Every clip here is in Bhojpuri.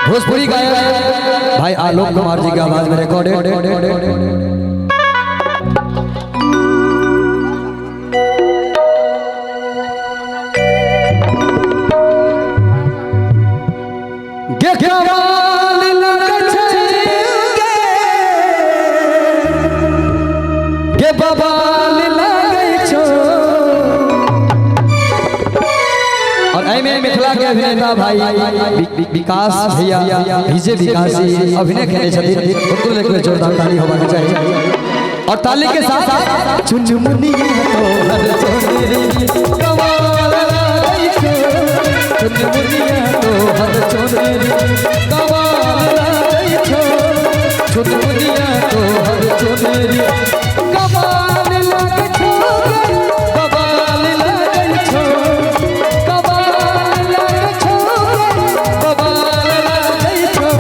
भोजपुरी गायक भाई आलोक कुमार जी की आवाज में रिकॉर्डेड मिथिला के अभिनेता भाई विकास भैया डीजे विकास जी अभिनय खेले छथिन उनको लेकर जोरदार ताली होना चाहिए और ताली के साथ साथ चुनमुनी तो हर चोरी कमाल लाई छो चुनमुनी तो हर चोरी कमाल लाई छो चुनमुनी तो हर चोरी कमाल लाई छो कमाल लाई छो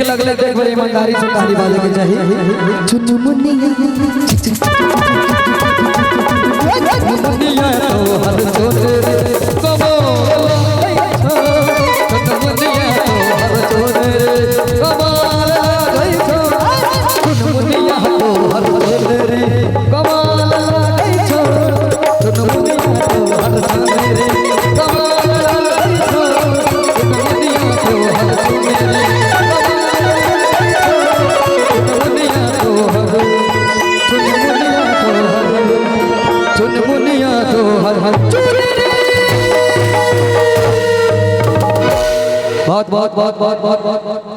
लगले देख बड़ी ईमानदारी से ताली बाजे के चाहिए चुनमुनी चुनमुनिया तो हर चोरे कमो चुनमुनिया तो हर चोरे कमाल गई छो चुनमुनिया तो हर चोरे कमाल गई छो चुनमुनिया तो हर चोरे कमाल गई छो चुनमुनिया तो हर चोरे चुनमुनिया तो हर हर बहुत बहुत बहुत बहुत बहुत बहुत